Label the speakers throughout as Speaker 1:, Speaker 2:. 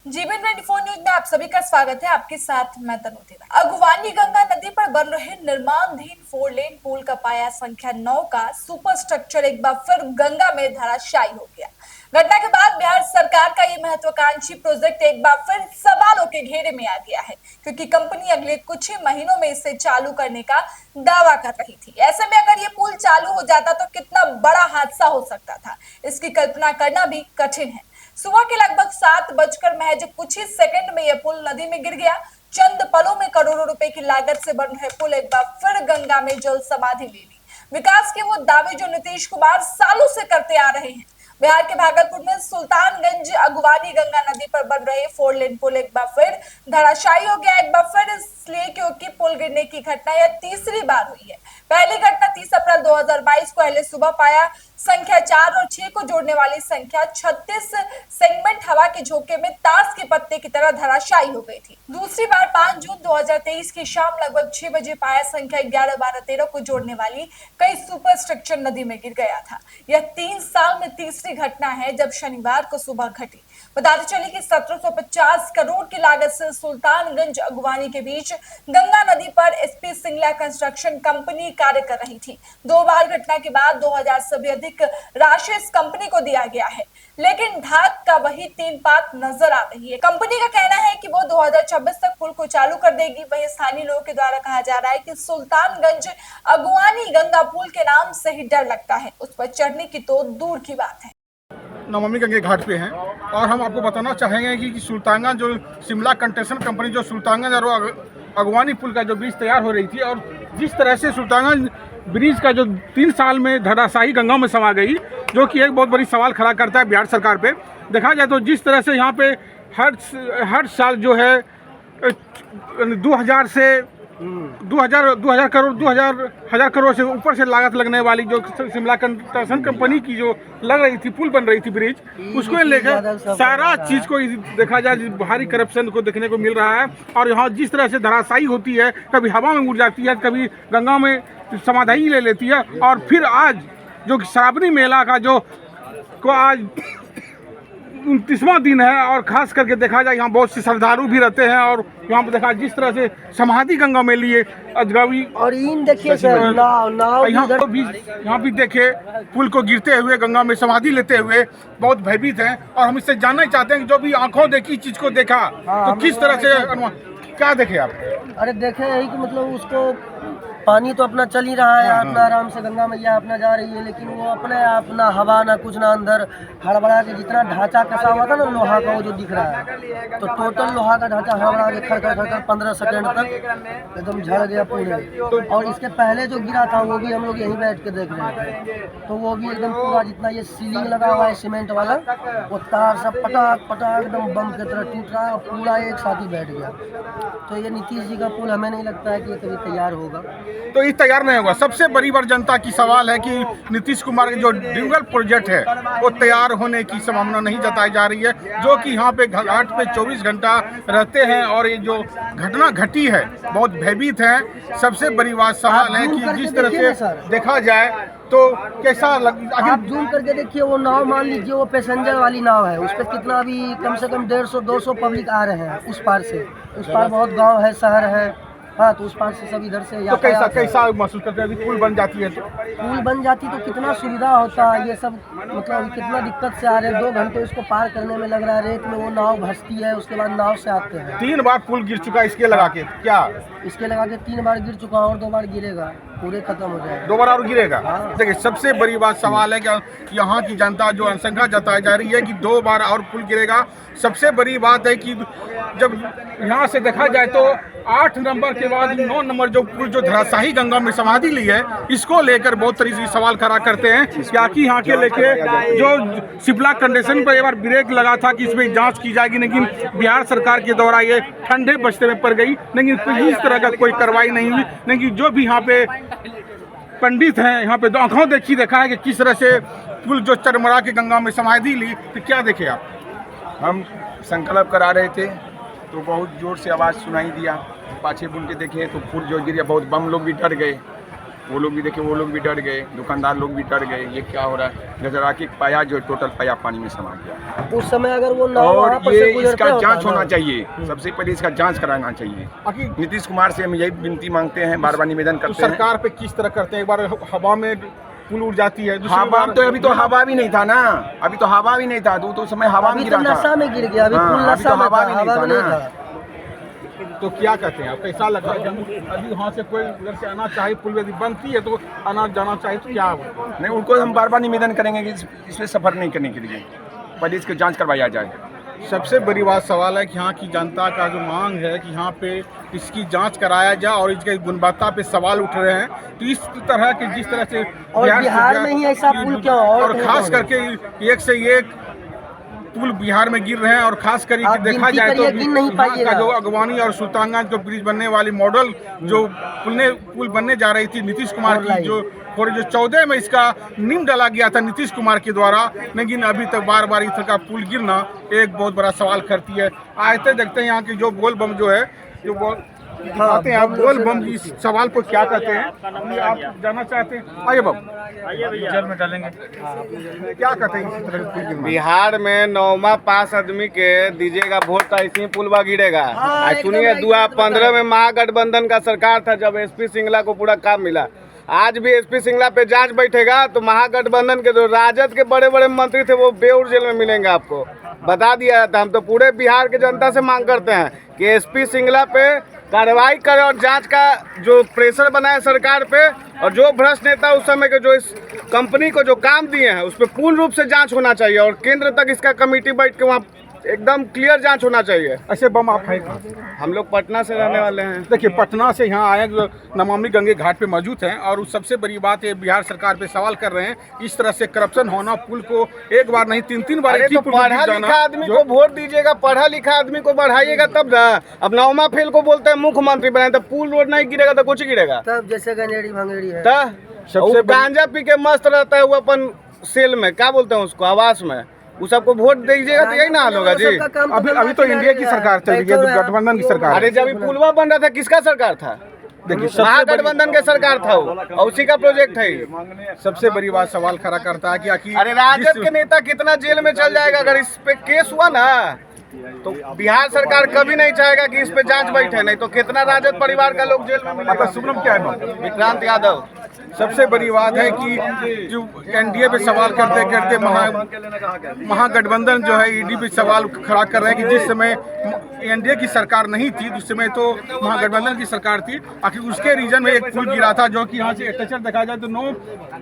Speaker 1: जीवन 24 न्यूज में आप सभी का स्वागत है। आपके साथ मैं तनु तेरा। अगवानी गंगा नदी पर बन रहे निर्माणधीन 4 लेन पुल का पाया संख्या 9 का सुपर स्ट्रक्चर एक बार फिर गंगा में धराशायी हो गया। घटना के बाद बिहार सरकार का ये महत्वाकांक्षी प्रोजेक्ट एक बार फिर सवालों के घेरे में आ गया है, क्योंकि कंपनी अगले कुछ ही महीनों में इसे चालू करने का दावा कर रही थी। ऐसे में अगर ये पुल चालू हो जाता तो कितना बड़ा हादसा हो सकता था, इसकी कल्पना करना भी कठिन है। सुबह के लगभग 7 बजकर महज कुछ ही सेकंड में यह पुल नदी में गिर गया। चंद पलों में करोड़ों रुपए की लागत से बन रहे पुल एक बार फिर गंगा में जल समाधि ले ली। विकास के वो दावे जो नीतीश कुमार सालों से करते आ रहे हैं। बिहार के भागलपुर में सुल्तानगंज अगवानी गंगा नदी पर बन रहे 4 लेन पुल एक बार फिर धराशायी हो गया। एक बार फिर इसलिए क्योंकि पुल गिरने की घटना यह तीसरी बार हुई है। पहली घटना 30 अप्रैल 2022 को पहले सुबह पाया संख्या 4 और 6 को जोड़ने वाली संख्या 36 सेगमेंट हवा के झोंके में ताश के पत्ते की तरह धराशायी हो गई थी। दूसरी बार 5 जून 2023 की शाम लगभग 6 बजे पाया संख्या 11, 12, 13 को जोड़ने वाली कई सुपर स्ट्रक्चर नदी में गिर गया था। यह 3 साल में तीसरी घटना है जब शनिवार को सुबह घटी। बताते चले कि 1750 करोड़ की लागत से सुल्तानगंज अगवानी के बीच गंगा नदी पर एसपी सिंगला कंस्ट्रक्शन कंपनी कार्य कर रही थी। 2 बार घटना के बाद 2000 से भी अधिक राशि इस कंपनी को दिया गया है, लेकिन ढाक का वही 3 पात नजर आ रही है। कंपनी का कहना है कि वो 2026 तक पुल को चालू कर देगी। वही स्थानीय लोगों के द्वारा कहा जा रहा है कि सुल्तानगंज अगवानी गंगा पुल के नाम से ही डर लगता है, उस पर चढ़ने की तो दूर की बात है।
Speaker 2: नमामि गंगे घाट पे हैं और हम आपको बताना चाहेंगे कि सुल्तानगंज जो शिमला कंस्ट्रक्शन कंपनी जो सुल्तानगंज और अगवानी पुल का जो ब्रिज तैयार हो रही थी, और जिस तरह से सुल्तानगंज ब्रिज का जो 3 साल में धराशायी गंगा में समा गई, जो कि एक बहुत बड़ी सवाल खड़ा करता है बिहार सरकार पे। देखा जाए तो जिस तरह से यहाँ पे हर साल जो है 2000 करोड़ से ऊपर से लागत लगने वाली जो शिमला कंस्ट्रक्शन कंपनी की जो लग रही थी पुल बन रही थी ब्रिज, उसको लेकर सारा चीज को देखा जाए भारी करप्शन को देखने को मिल रहा है। और यहाँ जिस तरह से धराशायी होती है, कभी हवा में उड़ जाती है, कभी गंगा में समाधि ले लेती है, और फिर आज जो श्रावणी मेला का जो को आज 29वां दिन है, और खास करके देखा जाए यहाँ बहुत से श्रद्धालु भी रहते हैं, और यहाँ पे देखा जिस तरह से समाधि गंगा में लिए अजगवी
Speaker 3: और इन देखिए सर
Speaker 2: यहाँ भी देखे पुल को गिरते हुए गंगा में समाधि लेते हुए बहुत भयभीत हैं। और हम इससे जानना चाहते हैं कि जो भी आंखों देखी चीज को देखा तो किस तरह से क्या देखे आप?
Speaker 3: अरे देखे यही कि मतलब उसको पानी तो अपना चल ही रहा है, अपना आराम से गंगा मैया अपना जा रही है, लेकिन वो अपने अपना हवा ना कुछ ना अंदर हड़बड़ा के जितना ढांचा कसा हुआ था ना लोहा का, वो जो दिख रहा है, तो टोटल लोहा का ढांचा हड़बड़ा के खड़ 15 सेकंड तक एकदम झड़ गया पूरे। और इसके पहले जो गिरा था वो भी हम लोग यहीं बैठ के देख रहे थे, तो वो भी एकदम पूरा जितना ये सीलिंग लगा हुआ है सीमेंट वाला, वो तार सब पटाख पटाख एकदम बम की तरह टूट रहा है, और पूरा एक साथ ही बैठ गया। तो ये नीतीश जी का पुल हमें नहीं लगता है कि ये कभी तैयार होगा,
Speaker 2: तो ये तैयार नहीं होगा। सबसे बड़ी बार जनता की सवाल है कि नीतीश कुमार के जो ड्यूगल प्रोजेक्ट है वो तैयार होने की संभावना नहीं जताई जा रही है, जो कि यहाँ पे घाट पे 24 घंटा रहते हैं, और ये जो घटना घटी है बहुत भयभीत है। सबसे बड़ी बात सवाल है कि जिस तरह से देखा जाए तो कैसा लग,
Speaker 3: आप जूम करके देखिए वो नाव, मान लीजिए वो पैसेंजर वाली नाव है, उस पर कितना अभी कम से कम 150-200 पब्लिक आ रहे हैं उस पार से। उस पार बहुत गांव है, शहर है, हाँ, तो उस पार से सब इधर से
Speaker 2: तो कैसा महसूस करते हैं? पुल बन जाती है तो
Speaker 3: पुल बन जाती तो कितना सुविधा होता है। ये सब मतलब कितना दिक्कत से आ रहे हैं, 2 घंटे उसको पार करने में लग रहा है, रेत में वो नाव भसती है, उसके बाद नाव से आते हैं।
Speaker 2: 3 बार पुल गिर चुका है इसके लगा के, क्या
Speaker 3: इसके लगा के 3 बार गिर चुका, और 2 बार गिरेगा, पूरे खत्म हो जाएगा,
Speaker 2: 2 बार और गिरेगा।
Speaker 3: हाँ।
Speaker 2: देखिए सबसे बड़ी बात सवाल है कि यहाँ की जनता जो आशंका जताई जा रही है कि 2 बार और पुल गिरेगा। सबसे बड़ी बात है कि जब यहाँ से देखा जाए तो 8 नंबर के बाद 9 नंबर जो पुल जो धराशायी गंगा में समाधि ली है, इसको लेकर बहुत तरीके से सवाल खड़ा करते हैं। क्या कि यहाँ के लेके जो शिमला कंडीशन पर एक बार ब्रेक लगा था कि इसमें जांच की जाएगी, लेकिन बिहार सरकार के द्वारा ये ठंडे बस्ते में पड़ गई, लेकिन इस तरह का कोई कार्रवाई नहीं हुई। लेकिन जो भी यहाँ पे पंडित हैं, यहाँ पे आंखों देखी देखा है कि किस तरह से पुल जो चरमरा के गंगा में समाधि ली, तो क्या देखे आप?
Speaker 4: हम संकल्प करा रहे थे तो बहुत जोर से आवाज़ सुनाई दिया, पाछे बुन के देखे तो फूल जो गिरा, बहुत बम लोग भी डर गए। वो लोग भी देखे, वो लोग भी डर गए, दुकानदार लोग भी डर गए, ये क्या हो रहा है। गजरा के पाया जो टोटल पाया पानी में समा गया।
Speaker 3: उस समय अगर वो नाव वहाँ
Speaker 4: और
Speaker 3: पर
Speaker 4: ये
Speaker 3: से गुजरते
Speaker 4: इसका
Speaker 3: होता
Speaker 4: जांच
Speaker 3: ना।
Speaker 4: होना चाहिए, सबसे पहले इसका जांच कराना चाहिए। नीतीश कुमार से हम यही विनती मांगते हैं, बार बार निवेदन
Speaker 2: तो
Speaker 4: करते हैं।
Speaker 2: सरकार पे किस तरह करते हैं? एक बार हवा में पुल उड़ जाती है, दूसरी
Speaker 4: हवा
Speaker 2: बार
Speaker 4: तो अभी तो हवा भी नहीं था ना, अभी तो हवा भी नहीं था, तो उस समय हवा में
Speaker 3: अभी
Speaker 4: गिरा
Speaker 3: तो
Speaker 4: था।
Speaker 3: नशा में गिर गया, अभी
Speaker 4: हाँ,
Speaker 3: पुल
Speaker 4: अभी तो
Speaker 3: नशा में
Speaker 4: हवा
Speaker 3: था,
Speaker 4: भी नहीं
Speaker 3: हवा
Speaker 4: था
Speaker 3: में नहीं
Speaker 4: ना।
Speaker 3: था।
Speaker 2: तो क्या कहते हैं आप? कैसा लगता है जब अभी वहाँ से कोई उधर से आना चाहे, पुल यदि बनती है तो आना जाना चाहे तो क्या होगा?
Speaker 4: नहीं, उनको हम बार बार निवेदन करेंगे कि इसमें सफर नहीं करने के लिए पहले इसकी जांच करवाया जाए।
Speaker 2: सबसे बड़ी बात सवाल है कि यहाँ की जनता का जो मांग है कि यहाँ पे इसकी जांच कराया जाए और इसके गुणवत्ता पे सवाल उठ रहे हैं। तो इस तरह के जिस तरह से
Speaker 3: और बिहार में ही ऐसा पुल क्यों?
Speaker 2: और खास करके एक से एक पुल बिहार में गिर रहे हैं और खास करके
Speaker 3: आप
Speaker 2: देखा
Speaker 3: गिनती
Speaker 2: जाए तो
Speaker 3: करिए, गिन नहीं
Speaker 2: यहाँ का
Speaker 3: पाइएगा।
Speaker 2: जो अगवानी और सुल्तानगंज जो ब्रिज बनने वाली मॉडल जो पुल बनने जा रही थी नीतीश कुमार की, जो 14 में इसका नींव डाला गया था नीतीश कुमार के द्वारा, लेकिन अभी तक बार बार इस तरह का पुल गिरना एक बहुत बड़ा सवाल करती है। आते देखते हैं यहाँ की जो बोल बम जो है, जो दिखाते हैं आप बोल बम इस सवाल को क्या कहते हैं, ये आप जानना चाहते हैं? आइए बम
Speaker 5: जल में डालेंगे।
Speaker 2: क्या कहते हैं इस तरह के पुल गिरना?
Speaker 5: बिहार में 9वां पास आदमी के दीजिएगा वोट तो ऐसे ही पुलवा गिरेगा। आज सुनिए,
Speaker 3: एकदम
Speaker 5: 2015 में महागठबंधन का सरकार था जब एसपी सिंगला को पूरा काम मिला। आज भी एसपी सिंगला पे जांच बैठेगा तो महागठबंधन के जो राजद के बड़े बड़े मंत्री थे वो बेउर जेल में मिलेंगे। आपको बता दिया था। हम तो पूरे बिहार के जनता से मांग करते हैं कि एसपी सिंगला पे कार्रवाई करे और जांच का जो प्रेशर बनाए सरकार पे, और जो भ्रष्ट नेता उस समय के जो इस कंपनी को जो काम दिए हैं उस पर पूर्ण रूप से जांच होना चाहिए और केंद्र तक इसका कमेटी बैठ के वहाँ एकदम क्लियर जांच होना चाहिए।
Speaker 2: ऐसे बम आप है कहाँ?
Speaker 5: हम लोग पटना से रहने वाले हैं।
Speaker 2: देखिए, पटना से यहाँ आए जो नमामि गंगे घाट पे मौजूद हैं और सबसे बड़ी बात है बिहार सरकार पे सवाल कर रहे हैं इस तरह से करप्शन होना, पुल को एक बार नहीं 3-3 बार
Speaker 5: अरे
Speaker 2: एक ही
Speaker 5: तो
Speaker 2: पुल को
Speaker 5: पढ़ा
Speaker 2: गिर
Speaker 5: लिखा
Speaker 2: जाना।
Speaker 5: आदमी को वोट दीजिएगा, पढ़ा लिखा आदमी को बढ़ाइएगा तब ना। अब 9वां फेल को बोलते हैं मुख्यमंत्री बनाए, तो पुल रोड नहीं गिरेगा तो कुछ गिरेगा।
Speaker 3: तब जैसे गंजेड़ी भंगेड़ी है,
Speaker 2: सबसे
Speaker 5: गांजा पी के मस्त रहता है वो अपन सेल में, क्या बोलते हैं उसको, आवास में, वो सबको वोट दीजिएगा तो यही ना हाल होगा जी।
Speaker 2: अभी तो इंडिया की सरकार चल रही है, तो गठबंधन की सरकार है।
Speaker 5: अरे जब ये पुलवा बन रहा था किसका सरकार था?
Speaker 2: देखिए,
Speaker 5: महागठबंधन के सरकार था वो, और उसी का प्रोजेक्ट है ये।
Speaker 2: सबसे बड़ी बात सवाल खड़ा करता है कि आखिर
Speaker 5: अरे राजद के नेता कितना जेल में चल जाएगा अगर इस पे केस हुआ ना, तो बिहार सरकार कभी नहीं चाहेगा कि इस पे जांच बैठे, नहीं तो कितना राजद परिवार का लोग जेल में मिलेगा।
Speaker 2: आपका शुभ नाम क्या है?
Speaker 5: विक्रांत यादव।
Speaker 2: सबसे बड़ी बात है कि जो एनडीए पे सवाल करते करते महागठबंधन जो है ईडी पे सवाल खड़ा कर रहे हैं कि जिस समय एनडीए की सरकार नहीं थी उस समय तो महागठबंधन की सरकार थी, आखिर उसके रीजन में एक पुल गिरा था जो कि यहाँ से स्ट्रक्चर देखा जाए तो 9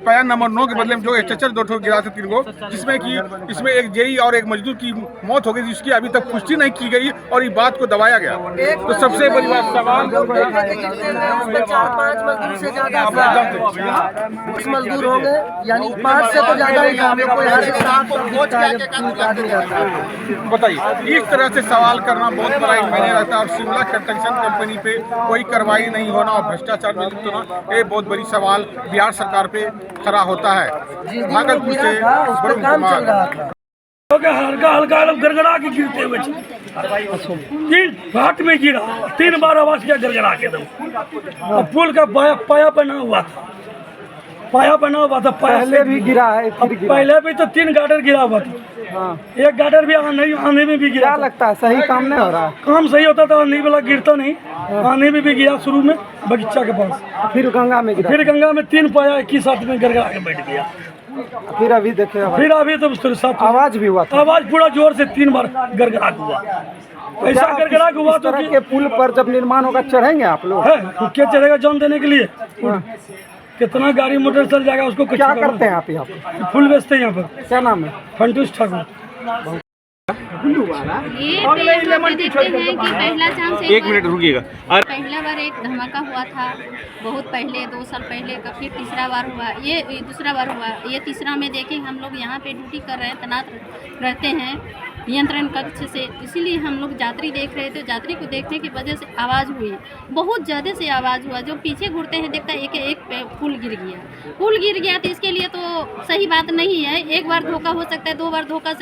Speaker 2: पाया नंबर 9 के बदले में जो स्ट्रक्चर 2 ठो गिरा था 3 गो, जिसमें कि इसमें एक जेई और एक मजदूर की मौत हो गई जिसकी अभी तक पुष्टि नहीं की गई और ये बात को दबाया गया। तो सबसे बड़ी बात सवाल
Speaker 3: 4-5 मजदूर से ज्यादा 10 मजदूर होंगे, यानी 5 से तो ज्यादा ही था। हमको यहाँ से 7 आदमी रहता है।
Speaker 2: बताइए, इस तरह से सवाल करना बहुत बड़ा एक मायने रखता है और शिमला कंस्ट्रक्शन कंपनी पे कोई कार्रवाई नहीं होना और भ्रष्टाचार में लिप्त होना, ये बहुत बड़ी सवाल बिहार सरकार पे खड़ा होता है। भागलपुर से वरुण कुमार।
Speaker 6: हल्का हल्का गड़गड़ा के गिरते हुए 3 घाट में गिरा, 3 बार आवाज किया गड़गड़ा के दम। पुल का पाया बना हुआ था, पहले भी गिरा है, पहले भी तो 3 गार्डर गिरा हुआ था। एक गार्डर भी आने में भी गिरा।
Speaker 7: लगता है सही काम नहीं हो रहा।
Speaker 6: काम सही होता था, आने वाला गिरता नहीं। आने में भी गिरा शुरू में बगीचा के पास,
Speaker 7: फिर गंगा में गिरा,
Speaker 6: फिर गंगा में 3 पाया एक ही साथ में गड़गड़ा के बैठ गया।
Speaker 7: फिर अभी देखे
Speaker 6: फिर अभी तो साथ
Speaker 7: आवाज भी हुआ था।
Speaker 6: आवाज पूरा जोर से 3 बार गड़गड़ा हुआ। ऐसा गड़गड़ा हुआ तो
Speaker 7: के पुल पर जब निर्माण होगा चढ़ेंगे आप लोग?
Speaker 6: है क्या चढ़ेगा जान देने के लिए? कितना गाड़ी मोटर चल जाएगा उसको।
Speaker 7: क्या करते हैं आप यहाँ पे?
Speaker 6: फूल बेचते हैं यहाँ पर।
Speaker 7: क्या नाम है?
Speaker 6: फंटूस ठाकुर।
Speaker 8: ये यहाँ पे देखते हैं कि पहला चांस एक मिनट रुकिएगा। पहला बार एक धमाका हुआ था बहुत पहले, 2 साल पहले का, फिर तीसरा बार हुआ, ये दूसरा बार हुआ, ये तीसरा में देखें हम लोग यहाँ पे ड्यूटी कर रहे हैं, तैनात रहते हैं नियंत्रण कक्ष से, इसीलिए हम लोग यात्री देख रहे थे। यात्री को देखने की वजह से आवाज़ हुई, बहुत ज़्यादा से आवाज़ हुआ। जो पीछे घूरते हैं देखता है एक पुल गिर गया तो इसके लिए तो सही बात नहीं है। एक बार धोखा हो सकता है, 2 बार धोखा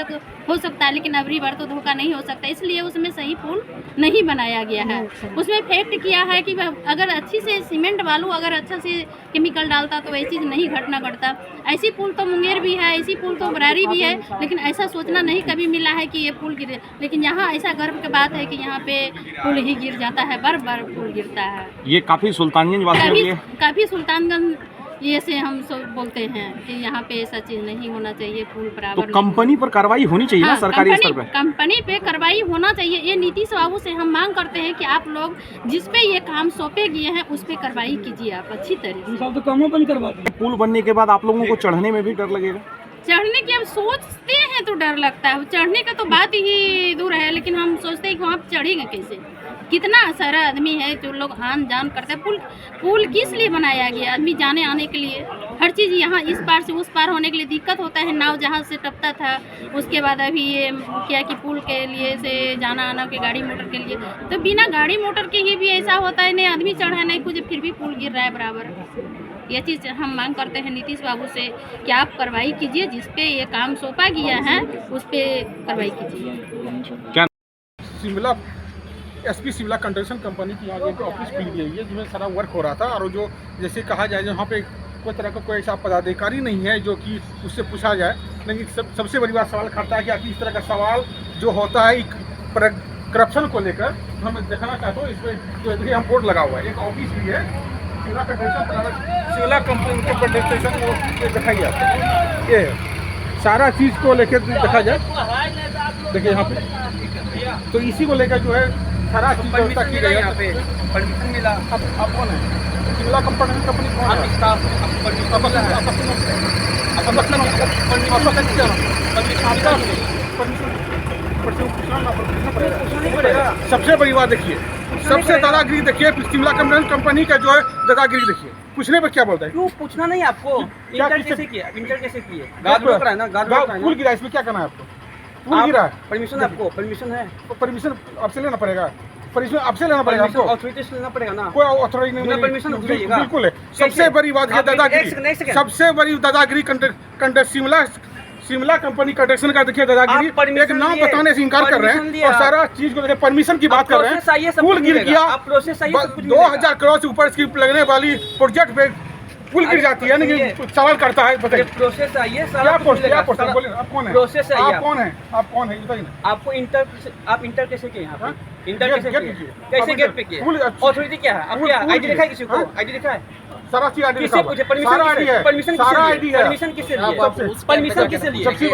Speaker 8: हो सकता है, लेकिन अबरी बार तो धोखा नहीं हो सकता, इसलिए उसमें सही पुल नहीं बनाया गया है। उसमें फैक्ट किया है कि अगर अच्छी से सीमेंट बालू अगर अच्छा से केमिकल डालता तो ऐसी नहीं घटना घटता। ऐसी पुल तो मुंगेर भी है, ऐसी पुल तो बरारी भी है, लेकिन ऐसा सोचना नहीं कभी मिला है कि ये पुल गिरे। लेकिन यहाँ ऐसा गर्व की बात है कि यहाँ पे पुल ही गिर जाता है, बार बार पुल गिरता है।
Speaker 9: ये काफ़ी सुल्तानगंज वासियों के लिए
Speaker 8: काफ़ी सुल्तानगंज ये से हम सब बोलते हैं कि यहाँ पे ऐसा चीज़ नहीं होना चाहिए, पुल
Speaker 9: तो
Speaker 8: बराबर।
Speaker 9: कंपनी पर कार्रवाई होनी चाहिए ना सरकारी स्तर पे।
Speaker 8: कंपनी पे कार्रवाई होना चाहिए। ये नीतीश बाबू से हम मांग करते हैं कि आप लोग जिस पे ये काम सौंपे गए हैं उस पे कार्रवाई कीजिए आप अच्छी तरह से।
Speaker 6: तो कामों बंद करवा दें।
Speaker 9: पुल बनने के बाद आप लोगों को चढ़ने में भी डर लगेगा?
Speaker 8: चढ़ने की अब सोचते हैं तो डर लगता है, चढ़ने का तो बात ही दूर है, लेकिन हम सोचते हैं कि वहाँ चढ़ेंगे कैसे। कितना सारा आदमी है जो लोग आन जान करते हैं। पुल किस लिए बनाया गया? आदमी जाने आने के लिए, हर चीज़ यहाँ इस पार से उस पार होने के लिए दिक्कत होता है। नाव जहाज से टपता था, उसके बाद अभी ये क्या कि पुल के लिए से जाना आना के गाड़ी मोटर के लिए, तो बिना गाड़ी मोटर के ही भी ऐसा होता है, नहीं आदमी चढ़ा नहीं कुछ, फिर भी पुल गिर रहा है बराबर। ये चीज़ हम मांग करते हैं नीतीश बाबू से कि आप कार्रवाई कीजिए, जिस पे ये काम सौंपा गया है उस पर कार्रवाई कीजिए।
Speaker 9: क्या
Speaker 2: Shimla SP Shimla construction company की यहाँ एक ऑफिस खुली हुई है जिसमें सारा वर्क हो रहा था, और जो जैसे कहा जाए यहाँ पे कोई तरह का कोई ऐसा पदाधिकारी नहीं है जो कि उससे पूछा जाए। लेकिन सबसे बड़ी बात सवाल खड़ता है कि आखिर इस तरह का सवाल जो होता है करप्शन को लेकर हम दिखाना चाहते हो। इस पर जो हम बोर्ड लगा हुआ है, एक ऑफिस भी है शिमला कंपनी के प्रेजेंटेशन को दिखाई जाता है। ये सारा चीज़ को लेकर देखा जाए, देखिए यहाँ पे तो इसी को लेकर जो है सारा चीज़ व्यवस्था की गई है। यहाँ पे परमिशन मिला। आप कौन है? शिमला कंपनी कौन है? सबसे बड़ी बात देखिए, सबसे दादागिरी देखिए शिमला कंपनी का जो है दादागिरी देखिए। पूछने पे क्या बोलता है?
Speaker 3: क्यों पूछना नहीं आपको?
Speaker 2: इंटर कैसे
Speaker 3: किया? इंटर कैसे किए?
Speaker 2: पुल गिरा, इसमें क्या करना है आपको? पुल गिरा है,
Speaker 3: परमिशन आपको परमिशन है?
Speaker 2: तो परमिशन आपसे लेना पड़ेगा, परमिशन आपसे लेना पड़ेगा, आपको
Speaker 3: अथॉरिटी से लेना पड़ेगा ना।
Speaker 2: कोई अथॉरिटी नहीं,
Speaker 3: परमिशन
Speaker 2: बिल्कुल है। सबसे बड़ी बात है दादागिरी, सबसे बड़ी दादागिरी शिमला कंपनी कंस्ट्रक्शन का देखिए दादागिरी। एक नाम बताने से इनकार कर रहे हैं और सारा चीज को देखिए परमिशन की बात कर रहे हैं। पुल गिर गया, 2000 करोड़ से ऊपर इसकी लगने वाली प्रोजेक्ट पे पुल गिर जाती है, नहीं सवाल करता है। बताइए
Speaker 3: प्रोसेस आइए,
Speaker 2: क्या प्रोसेस बोलिए, आप कौन है?
Speaker 3: प्रोसेस है।
Speaker 2: आप कौन है? आप कौन है बताइए।
Speaker 3: आपको आप इंटर कैसे किए? यहाँ पे इंटर कैसे किए? कैसे गेट पे किए? अथॉरिटी क्या है? आप क्या आईडी दिखाए किसी को? आईडी दिखाए?
Speaker 2: सारा चीज आईडी
Speaker 3: किससे पूछे? परमिशन आईडी है, परमिशन
Speaker 2: सारा आईडी है।
Speaker 3: परमिशन किससे लिए? परमिशन किससे लिए?
Speaker 2: सबसे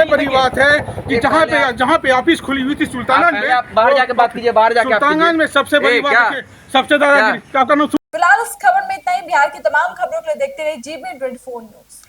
Speaker 2: बड़ी बात है कि जहाँ पे ऑफिस खुली हुई थी सुल्तानगंज में,
Speaker 3: बाहर जाके बात कीजिए, बाहर जाके
Speaker 2: सुल्तानगंज में सबसे बड़ी बात है, सबसे ज्यादा आपका नाम।
Speaker 1: फिलहाल इस खबर में इतना ही। बिहार की तमाम खबरों के लिए देखते रहिए GBN 24 न्यूज।